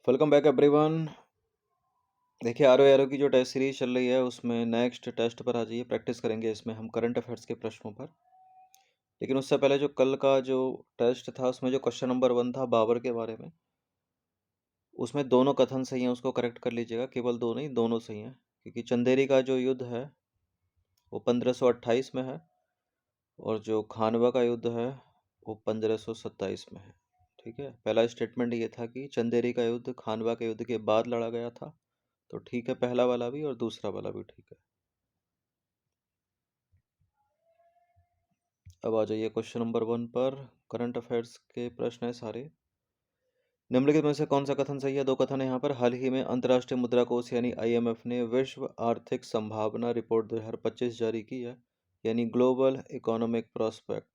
Welcome back everyone. देखिए are की जो टेस्ट सीरीज चल रही है उसमें नेक्स्ट टेस्ट पर आ जाइए। प्रैक्टिस करेंगे इसमें हम करंट अफेयर्स के प्रश्नों पर। लेकिन उससे पहले जो कल का जो टेस्ट था उसमें जो क्वेश्चन नंबर 1 था बाबर के बारे में, उसमें दोनों कथन सही हैं, उसको करेक्ट कर लीजिएगा। केवल दो नहीं, दोनों सही हैं, क्योंकि चंदेरी का जो युद्ध है वो 1528 में है और जो खानवा का युद्ध है वो 1527 में है। ठीक है, पहला स्टेटमेंट ये था कि चंदेरी का युद्ध खानवा के युद्ध के बाद लड़ा गया था, तो ठीक है, पहला वाला भी और दूसरा वाला भी ठीक है। अब आ जाइए क्वेश्चन नंबर 1 पर। करंट अफेयर्स के प्रश्न है सारे। निम्नलिखित में से कौन सा कथन सही है? दो कथन है यहाँ पर। हाल ही में अंतर्राष्ट्रीय मुद्रा कोष यानी आईएमएफ ने विश्व आर्थिक संभावना रिपोर्ट 2025 जारी की है, यानी ग्लोबल इकोनॉमिक प्रोस्पेक्ट।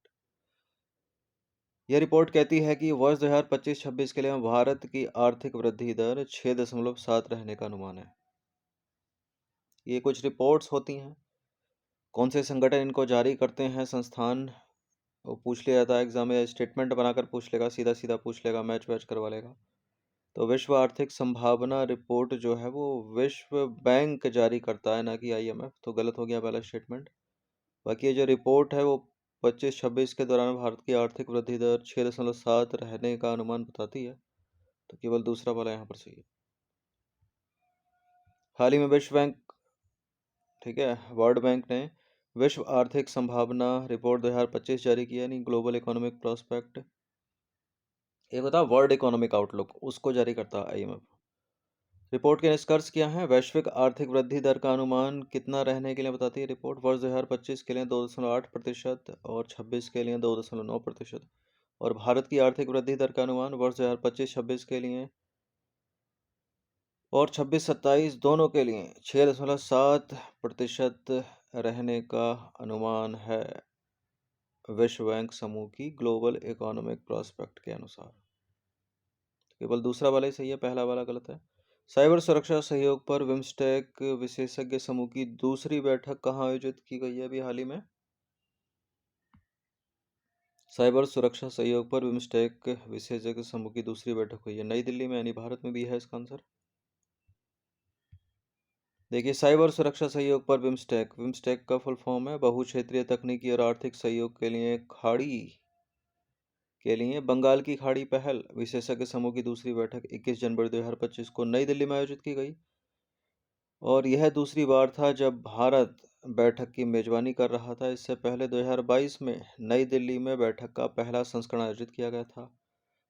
यह रिपोर्ट कहती है कि वर्ष 2025-26 के लिए भारत की आर्थिक वृद्धि दर 6.7 रहने का अनुमान है। ये कुछ रिपोर्ट्स होती हैं, कौन से संगठन इनको जारी करते हैं, संस्थान, वो पूछ लिया जाता है एग्जाम में। स्टेटमेंट बनाकर पूछ लेगा, सीधा सीधा पूछ लेगा, मैच वैच करवा लेगा। तो विश्व आर्थिक संभावना रिपोर्ट जो है वो विश्व बैंक जारी करता है, ना कि आईएमएफ। तो गलत हो गया पहला स्टेटमेंट। बाकी ये जो रिपोर्ट है वो 25-26 के दौरान भारत की आर्थिक वृद्धि दर 6.7 रहने का अनुमान बताती है, तो केवल दूसरा वाला यहाँ पर सही है। हाल ही में विश्व बैंक, ठीक है, वर्ल्ड बैंक ने विश्व आर्थिक संभावना रिपोर्ट 2025 जारी किया, यानी ग्लोबल इकोनॉमिक प्रोस्पेक्ट। ये बता, वर्ल्ड इकोनॉमिक आउटलुक उसको जारी करता है आईएमएफ। रिपोर्ट के निष्कर्ष क्या हैं? वैश्विक आर्थिक वृद्धि दर का अनुमान कितना रहने के लिए बताती है रिपोर्ट? वर्ष 2025 के लिए 2.8% और 26 के लिए 2.9%। और भारत की आर्थिक वृद्धि दर का अनुमान वर्ष 2025-26 के लिए और 26-27 दोनों के लिए 6.7% रहने का अनुमान है विश्व बैंक समूह की ग्लोबल इकोनॉमिक प्रोस्पेक्ट के अनुसार। केवल दूसरा वाला ही सही है, पहला वाला गलत है। साइबर सुरक्षा सहयोग पर बिम्स्टेक विशेषज्ञ समूह की दूसरी बैठक कहाँ आयोजित की गई है अभी हाल ही में? साइबर सुरक्षा सहयोग पर बिम्स्टेक विशेषज्ञ समूह की दूसरी बैठक हुई है नई दिल्ली में, यानी भारत में भी है इसका आंसर। देखिए, साइबर सुरक्षा सहयोग पर बिम्स्टेक, बिम्स्टेक का फुल फॉर्म है बहु क्षेत्रीय तकनीकी और आर्थिक सहयोग के लिए खाड़ी के लिए बंगाल की खाड़ी पहल विशेषज्ञ समूह की दूसरी बैठक 21 जनवरी 2025 को नई दिल्ली में आयोजित की गई। और यह दूसरी बार था जब भारत बैठक की मेजबानी कर रहा था। इससे पहले 2022 में नई दिल्ली में बैठक का पहला संस्करण आयोजित किया गया था।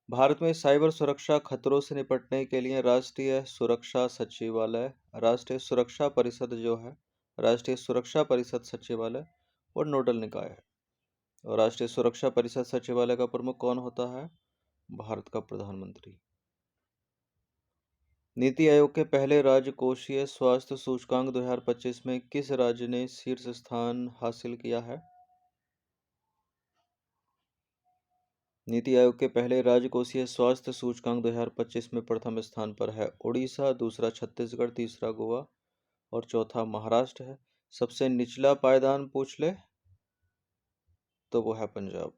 भारत में साइबर सुरक्षा खतरों से निपटने के लिए राष्ट्रीय सुरक्षा सचिवालय, राष्ट्रीय सुरक्षा परिषद जो है, राष्ट्रीय सुरक्षा परिषद सचिवालय और नोडल निकाय है। और राष्ट्रीय सुरक्षा परिषद सचिवालय का प्रमुख कौन होता है? भारत का प्रधानमंत्री। नीति आयोग के पहले राजकोषीय स्वास्थ्य सूचकांक 2025 में किस राज्य ने शीर्ष स्थान हासिल किया है? नीति आयोग के पहले राजकोषीय स्वास्थ्य सूचकांक 2025 में प्रथम स्थान पर है उड़ीसा, दूसरा छत्तीसगढ़, तीसरा गोवा और चौथा महाराष्ट्र है। सबसे निचला पायदान पूछ ले तो वो है पंजाब।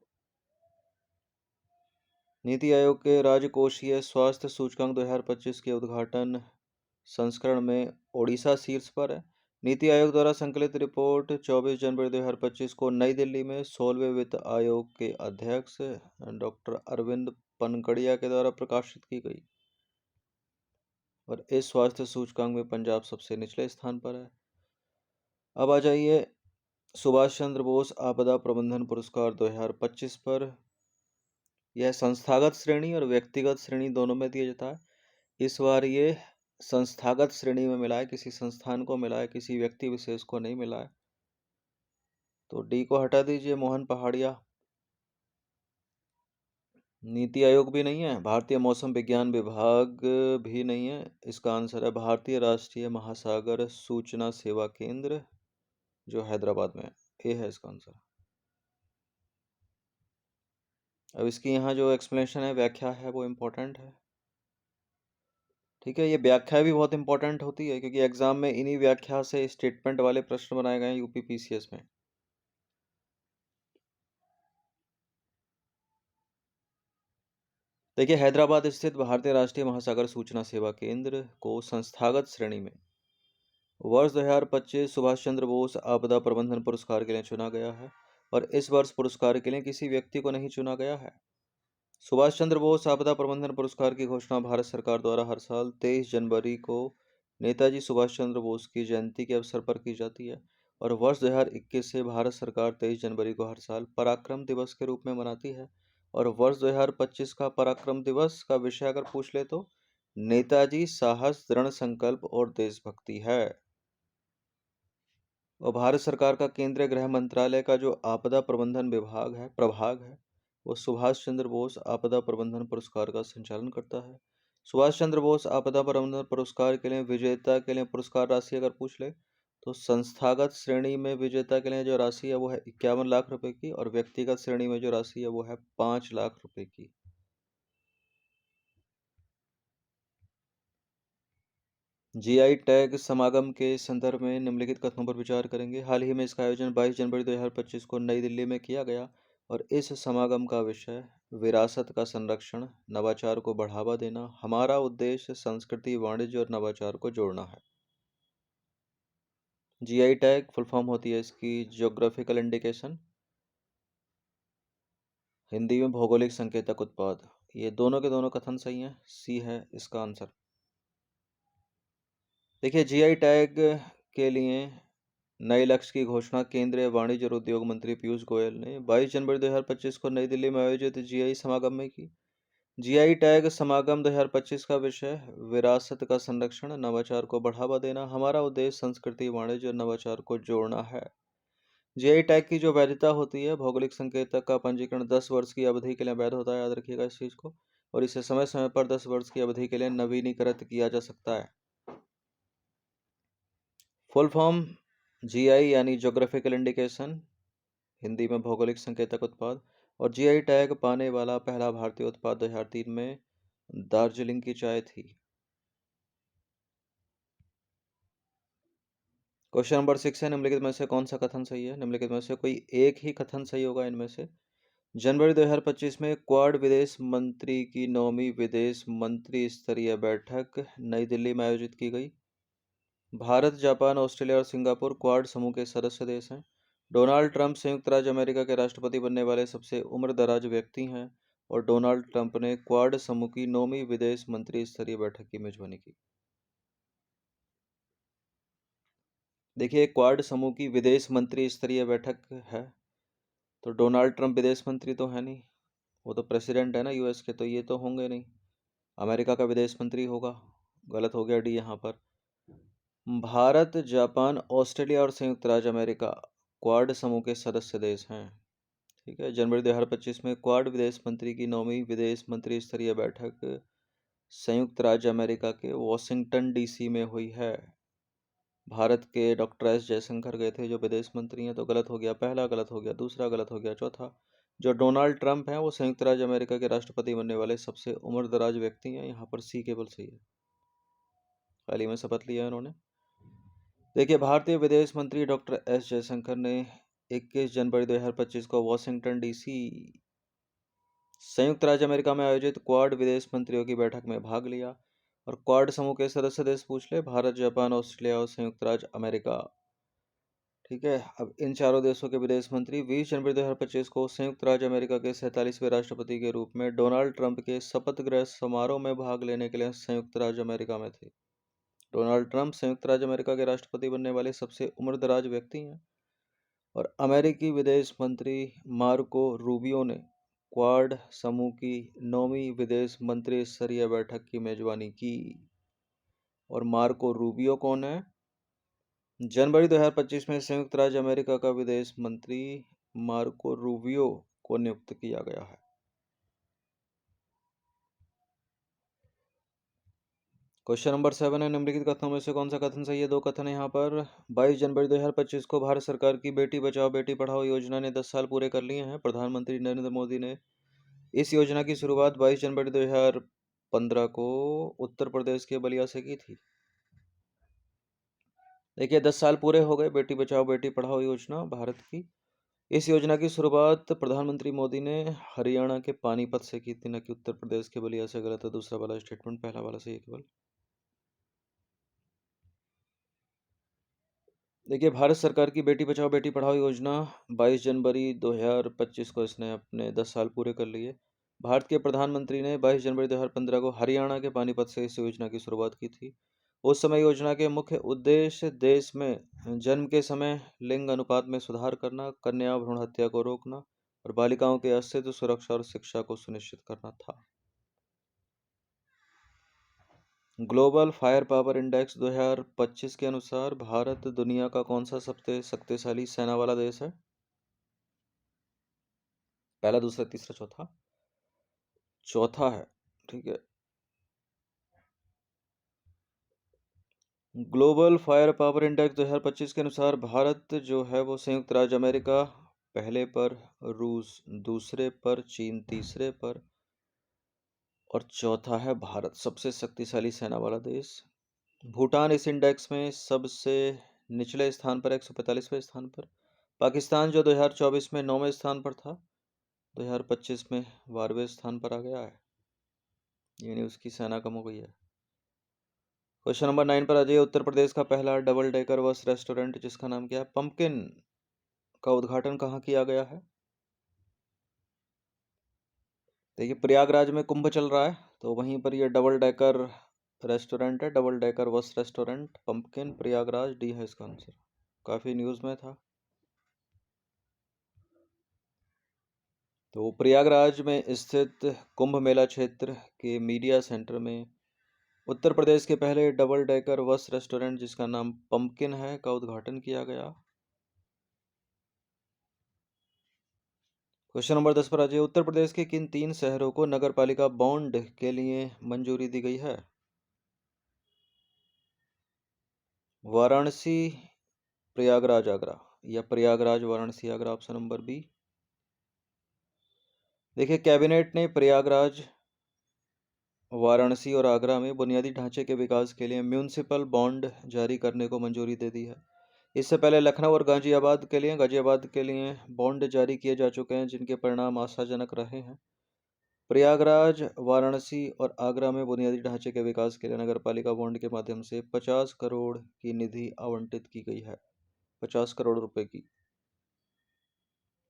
नीति आयोग के राजकोषीय स्वास्थ्य सूचकांक 2025 के उद्घाटन संस्करण में ओडिशा शीर्ष पर है। नीति आयोग द्वारा संकलित रिपोर्ट 24 जनवरी 2025 को नई दिल्ली में 16वें वित्त आयोग के अध्यक्ष डॉक्टर अरविंद पनगड़िया के द्वारा प्रकाशित की गई। और इस स्वास्थ्य सूचकांक में पंजाब सबसे निचले स्थान पर है। अब आ जाइए सुभाष चंद्र बोस आपदा प्रबंधन पुरस्कार 2025 पर। यह संस्थागत श्रेणी और व्यक्तिगत श्रेणी दोनों में दिया जाता है। इस बार ये संस्थागत श्रेणी में मिला है, किसी संस्थान को मिला है, किसी व्यक्ति विशेष को नहीं मिला है। तो डी को हटा दीजिए, मोहन पहाड़िया। नीति आयोग भी नहीं है, भारतीय मौसम विज्ञान विभाग भी नहीं है। इसका आंसर है भारतीय राष्ट्रीय महासागर सूचना सेवा केंद्र, जो हैदराबाद में है। ये है इसका आंसर। अब इसकी यहाँ जो एक्सप्लेनेशन है, व्याख्या है, वो इम्पोर्टेंट है। ठीक है, ये व्याख्या भी बहुत इंपॉर्टेंट होती है क्योंकि एग्जाम में इन्हीं व्याख्या से स्टेटमेंट वाले प्रश्न बनाए गए हैं यूपी पीसीएस में। देखिए, हैदराबाद स्थित भारतीय राष्ट्रीय महासागर सूचना सेवा केंद्र को संस्थागत श्रेणी में वर्ष 2025 सुभाष चंद्र बोस आपदा प्रबंधन पुरस्कार के लिए चुना गया है और इस वर्ष पुरस्कार के लिए किसी व्यक्ति को नहीं चुना गया है। सुभाष चंद्र बोस आपदा प्रबंधन पुरस्कार की घोषणा भारत सरकार द्वारा हर साल 23 जनवरी को नेताजी सुभाष चंद्र बोस की जयंती के अवसर पर की जाती है और वर्ष 2021 से भारत सरकार 23 जनवरी को हर साल पराक्रम दिवस के रूप में मनाती है। और वर्ष 2025 का पराक्रम दिवस का विषय अगर पूछ ले तो नेताजी साहस, दृढ़ संकल्प और देशभक्ति है। और भारत सरकार का केंद्रीय गृह मंत्रालय का जो आपदा प्रबंधन प्रभाग है, वो सुभाष चंद्र बोस आपदा प्रबंधन पुरस्कार का संचालन करता है। सुभाष चंद्र बोस आपदा प्रबंधन पुरस्कार के लिए विजेता के लिए पुरस्कार राशि अगर पूछ ले तो संस्थागत श्रेणी में विजेता के लिए जो राशि है वो है 51 लाख रुपए की और व्यक्तिगत श्रेणी में जो राशि है वो है 5 लाख रुपए की। जीआई टैग समागम के संदर्भ में निम्नलिखित कथनों पर विचार करेंगे। हाल ही में इसका आयोजन 22 जनवरी 2025 को नई दिल्ली में किया गया और इस समागम का विषय विरासत का संरक्षण, नवाचार को बढ़ावा देना, हमारा उद्देश्य संस्कृति, वाणिज्य और नवाचार को जोड़ना है। जीआई टैग फुल फॉर्म होती है इसकी ज्योग्राफिकल इंडिकेशन, हिंदी में भौगोलिक संकेतक उत्पाद। ये दोनों के दोनों कथन सही हैं, सी है इसका आंसर। देखिए, जीआई टैग के लिए नए लक्ष्य की घोषणा केंद्रीय वाणिज्य और उद्योग मंत्री पीयूष गोयल ने 22 जनवरी 2025 को नई दिल्ली में आयोजित जीआई समागम में की। जीआई टैग समागम 2025 का विषय विरासत का संरक्षण, नवाचार को बढ़ावा देना, हमारा उद्देश्य संस्कृति, वाणिज्य और नवाचार को जोड़ना है। जीआई टैग की जो वैधता होती है, भौगोलिक संकेतक का पंजीकरण 10 वर्ष की अवधि के लिए वैध होता है, याद रखिएगा इस चीज को, और इसे समय समय पर 10 वर्ष की अवधि के लिए नवीनीकृत किया जा सकता है। फुल फॉर्म जीआई यानी ज्योग्राफिकल इंडिकेशन, हिंदी में भौगोलिक संकेतक उत्पाद, और जीआई टैग पाने वाला पहला भारतीय उत्पाद 2003 में दार्जिलिंग की चाय थी। क्वेश्चन नंबर 6 है, निम्नलिखित में से कौन सा कथन सही है? निम्नलिखित में से कोई एक ही कथन सही होगा इनमें से। जनवरी 2025 में क्वाड विदेश मंत्री की 9वीं विदेश मंत्री स्तरीय बैठक नई दिल्ली में आयोजित की गई। भारत, जापान, ऑस्ट्रेलिया और सिंगापुर क्वाड समूह के सदस्य देश हैं। डोनाल्ड ट्रंप संयुक्त राज्य अमेरिका के राष्ट्रपति बनने वाले सबसे उम्रदराज व्यक्ति हैं और डोनाल्ड ट्रंप ने क्वाड समूह की 9वीं विदेश मंत्री स्तरीय बैठक की मेजबानी की। देखिए, क्वाड समूह की विदेश मंत्री स्तरीय बैठक है तो डोनाल्ड ट्रंप विदेश मंत्री तो है नहीं, वो तो प्रेसिडेंट है ना यूएस के, तो ये तो होंगे नहीं। अमेरिका का विदेश मंत्री होगा, गलत हो गया डी यहाँ पर। भारत, जापान, ऑस्ट्रेलिया और संयुक्त राज्य अमेरिका क्वाड समूह के सदस्य देश हैं। ठीक है, जनवरी 2025 में क्वाड विदेश मंत्री की 9वीं विदेश मंत्री स्तरीय बैठक संयुक्त राज्य अमेरिका के वॉशिंगटन डीसी में हुई है। भारत के डॉक्टर एस जयशंकर गए थे जो विदेश मंत्री हैं, तो गलत हो गया पहला, गलत हो गया दूसरा, गलत हो गया चौथा। जो डोनाल्ड ट्रंप हैं वो संयुक्त राज्य अमेरिका के राष्ट्रपति बनने वाले सबसे उम्रदराज व्यक्ति हैं, यहाँ पर सी केवल सही है। हाल ही में शपथ लिया है उन्होंने। देखिए, भारतीय विदेश मंत्री डॉक्टर एस जयशंकर ने 21 जनवरी 2025 को वॉशिंगटन डीसी संयुक्त राज्य अमेरिका में आयोजित क्वाड विदेश मंत्रियों की बैठक में भाग लिया। और क्वाड समूह के सदस्य देश पूछ ले, भारत, जापान, ऑस्ट्रेलिया और संयुक्त राज्य अमेरिका। ठीक है, अब इन चारों देशों के विदेश मंत्री 20 जनवरी 2025 को संयुक्त राज्य अमेरिका के 47वें राष्ट्रपति के रूप में डोनाल्ड ट्रंप के शपथ ग्रहण समारोह में भाग लेने के लिए संयुक्त राज्य अमेरिका में थे। डोनाल्ड ट्रंप संयुक्त राज्य अमेरिका के राष्ट्रपति बनने वाले सबसे उम्रदराज व्यक्ति हैं और अमेरिकी विदेश मंत्री मार्को रूबियो ने क्वाड समूह की 9वीं विदेश मंत्री स्तरीय बैठक की मेजबानी की। और मार्को रूबियो कौन है? जनवरी 2025 में संयुक्त राज्य अमेरिका का विदेश मंत्री मार्को रूबियो को नियुक्त किया गया है। क्वेश्चन नंबर 7 है, निम्नलिखित कथनों में से कौन सा कथन सही है? दो कथन है यहाँ पर। 22 जनवरी 2025 को भारत सरकार की बेटी बचाओ बेटी पढ़ाओ योजना ने 10 साल पूरे कर लिए हैं। प्रधानमंत्री नरेंद्र मोदी ने इस योजना की शुरुआत 22 जनवरी 2015 को उत्तर प्रदेश के बलिया से की थी। देखिए, 10 साल पूरे हो गए बेटी बचाओ बेटी पढ़ाओ योजना भारत की। इस योजना की शुरुआत प्रधानमंत्री मोदी ने हरियाणा के पानीपत से की थी, न कि उत्तर प्रदेश के बलिया से। गलत है दूसरा वाला स्टेटमेंट, पहला वाला सही है केवल। देखिए, भारत सरकार की बेटी बचाओ बेटी पढ़ाओ योजना 22 जनवरी 2025 को इसने अपने 10 साल पूरे कर लिए। भारत के प्रधानमंत्री ने 22 जनवरी 2015 को हरियाणा के पानीपत से इस योजना की शुरुआत की थी। उस समय योजना के मुख्य उद्देश्य देश में जन्म के समय लिंग अनुपात में सुधार करना, कन्या भ्रूण हत्या को रोकना और बालिकाओं के अस्तित्व, सुरक्षा और शिक्षा को सुनिश्चित करना था। ग्लोबल फायर पावर इंडेक्स 2025 के अनुसार भारत दुनिया का कौन सा सबसे शक्तिशाली सेना वाला देश है? पहला, दूसरा, तीसरा, चौथा? चौथा है। ठीक है। ग्लोबल फायर पावर इंडेक्स 2025 के अनुसार भारत जो है वो संयुक्त राज्य अमेरिका पहले पर, रूस दूसरे पर, चीन तीसरे पर और चौथा है भारत, सबसे शक्तिशाली सेना वाला देश। भूटान इस इंडेक्स में सबसे निचले स्थान पर, 145वें स्थान पर। पाकिस्तान जो 2024 में 9वें स्थान पर था, 2025 में 12वें स्थान पर आ गया है, यानी उसकी सेना कम हो गई है। क्वेश्चन नंबर 9 पर आ जाइए। उत्तर प्रदेश का पहला डबल डेकर बस रेस्टोरेंट जिसका नाम क्या है, पंपकिन, का उद्घाटन कहाँ किया गया है? देखिए, प्रयागराज में कुंभ चल रहा है, तो वहीं पर ये डबल डेकर रेस्टोरेंट है, double decker bus restaurant, pumpkin, Prayagraj. D है इसका आंसर, काफी न्यूज में था। तो प्रयागराज में स्थित कुंभ मेला क्षेत्र के मीडिया सेंटर में उत्तर प्रदेश के पहले डबल डेकर बस रेस्टोरेंट जिसका नाम पंपकिन है का उद्घाटन किया गया। क्वेश्चन नंबर 10 पर आ जाइए। उत्तर प्रदेश के किन 3 शहरों को नगर पालिका बॉन्ड के लिए मंजूरी दी गई है? वाराणसी, प्रयागराज, आगरा, या Prayagraj, Varanasi, Agra. Option number B. देखिए, कैबिनेट ने प्रयागराज, वाराणसी और आगरा में बुनियादी ढांचे के विकास के लिए म्यूनिसिपल बॉन्ड जारी करने को मंजूरी दे दी है। इससे पहले लखनऊ और गाजियाबाद के लिए बॉन्ड जारी किए जा चुके हैं, जिनके परिणाम आशाजनक रहे हैं। प्रयागराज, वाराणसी और आगरा में बुनियादी ढांचे के विकास के लिए नगरपालिका बॉन्ड के माध्यम से 50 करोड़ की निधि आवंटित की गई है, 50 करोड़ रुपए की।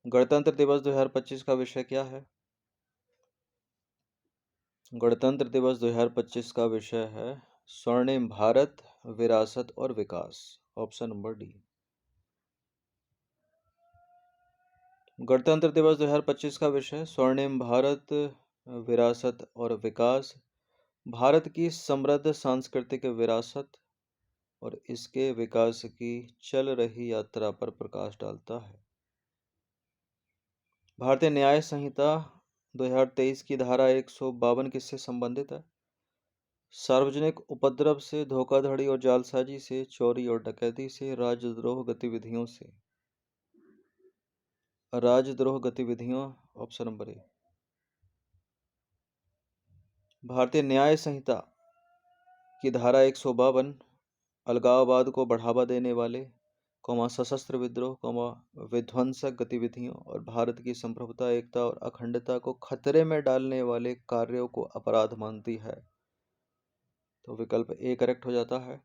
गणतंत्र दिवस 2025 का विषय क्या है? गणतंत्र दिवस 2025 का विषय है स्वर्णिम भारत, विरासत और विकास। Option number D. गणतंत्र दिवस 2025 का विषय स्वर्णिम भारत, विरासत और विकास, भारत की समृद्ध सांस्कृतिक विरासत और इसके विकास की चल रही यात्रा पर प्रकाश डालता है। भारतीय न्याय संहिता 2023 की धारा 152 किससे संबंधित है? सार्वजनिक उपद्रव से, धोखाधड़ी और जालसाजी से, चोरी और डकैती से, राजद्रोह गतिविधियों से। राजद्रोह गतिविधियों। Option number A. भारतीय न्याय संहिता की धारा 152 अलगाववाद को बढ़ावा देने वाले, सशस्त्र विद्रोह, विध्वंसक गतिविधियों और भारत की संप्रभुता, एकता और अखंडता को खतरे में डालने वाले कार्यों को अपराध मानती है। तो विकल्प ए करेक्ट हो जाता है,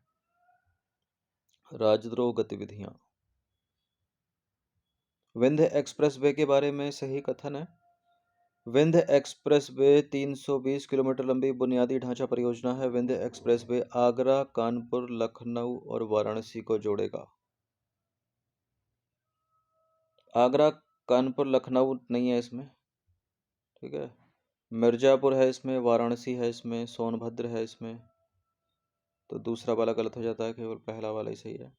राजद्रोह गतिविधियां। विंध्य एक्सप्रेस वे के बारे में सही कथन है। विंध्य एक्सप्रेस वे 320 किलोमीटर लंबी बुनियादी ढांचा परियोजना है। विंध्य एक्सप्रेस वे आगरा, कानपुर, लखनऊ और वाराणसी को जोड़ेगा। आगरा, कानपुर, लखनऊ नहीं है इसमें, ठीक है। मिर्जापुर है इसमें, वाराणसी है इसमें, सोनभद्र है इसमें। तो दूसरा वाला गलत हो जाता है, केवल पहला वाला ही सही है।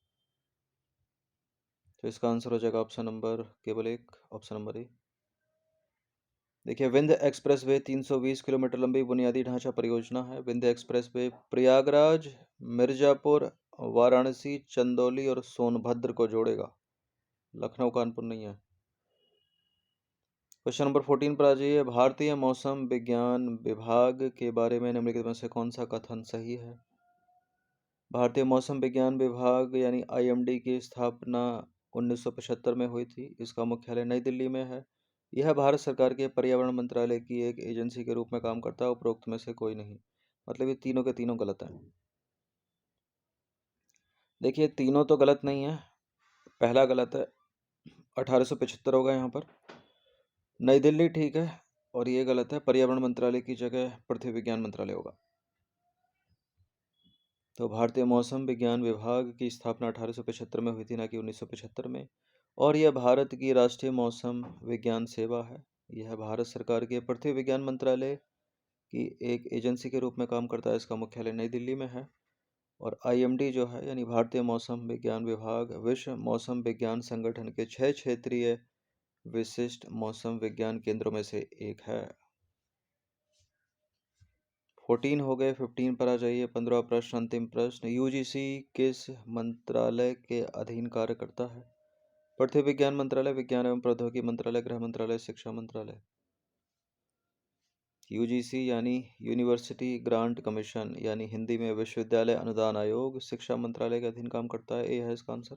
तो इसका आंसर हो जाएगा ऑप्शन नंबर केवल एक, ऑप्शन नंबर ए। देखिए, विंध्य एक्सप्रेस वे 320 किलोमीटर लंबी बुनियादी ढांचा परियोजना है। विंध्य एक्सप्रेस वे प्रयागराज, मिर्जापुर, वाराणसी, चंदौली और सोनभद्र को जोड़ेगा, लखनऊ, कानपुर नहीं है। क्वेश्चन नंबर 14 पर आ जाइए। भारतीय मौसम विज्ञान विभाग के बारे में निम्नलिखित में से कौन सा कथन सही है? भारतीय मौसम विज्ञान विभाग यानी IMD की स्थापना 1975 में हुई थी। इसका मुख्यालय नई दिल्ली में है। यह भारत सरकार के पर्यावरण मंत्रालय की एक एजेंसी के रूप में काम करता है। उपरोक्त में से कोई नहीं। मतलब ये तीनों के तीनों गलत हैं। देखिए तीनों तो गलत नहीं है। पहला गलत है, 1875 होगा यहाँ पर। नई दिल्ली ठीक है, और ये गलत है, पर्यावरण मंत्रालय की जगह पृथ्वी विज्ञान मंत्रालय होगा। तो भारतीय मौसम विज्ञान विभाग की स्थापना 1875 में हुई थी, ना कि 1975 में। और यह भारत की राष्ट्रीय मौसम विज्ञान सेवा है। यह भारत सरकार के पृथ्वी विज्ञान मंत्रालय की एक एजेंसी के रूप में काम करता है। इसका मुख्यालय नई दिल्ली में है। और IMD जो है, यानी भारतीय मौसम विज्ञान विभाग, विश्व मौसम विज्ञान संगठन के 6 क्षेत्रीय विशिष्ट मौसम विज्ञान केंद्रों में से एक है। 14 हो गए, 15 पर आ जाइए। 15वां प्रश्न, अंतिम प्रश्न। UGC किस मंत्रालय के अधीन कार्य करता है? पृथ्वी विज्ञान मंत्रालय, विज्ञान एवं प्रौद्योगिकी मंत्रालय, गृह मंत्रालय, शिक्षा मंत्रालय। UGC यानी यूनिवर्सिटी ग्रांट कमीशन, यानी हिंदी में विश्वविद्यालय अनुदान आयोग, शिक्षा मंत्रालय के अधीन काम करता है। ये है इसका आंसर।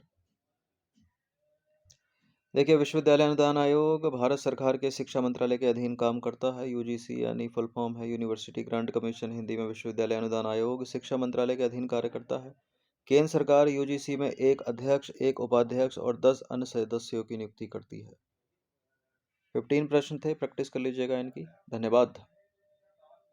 देखिए विश्वविद्यालय अनुदान आयोग भारत सरकार के शिक्षा मंत्रालय के अधीन काम करता है। UGC यानी फुल फॉर्म है यूनिवर्सिटी ग्रांट कमीशन, हिंदी में विश्वविद्यालय अनुदान आयोग, शिक्षा मंत्रालय के अधीन कार्य करता है। केंद्र सरकार UGC में एक अध्यक्ष, एक उपाध्यक्ष और 10 अन्य सदस्यों की नियुक्ति करती है। 15 प्रश्न थे, प्रैक्टिस कर लीजिएगा इनकी। धन्यवाद।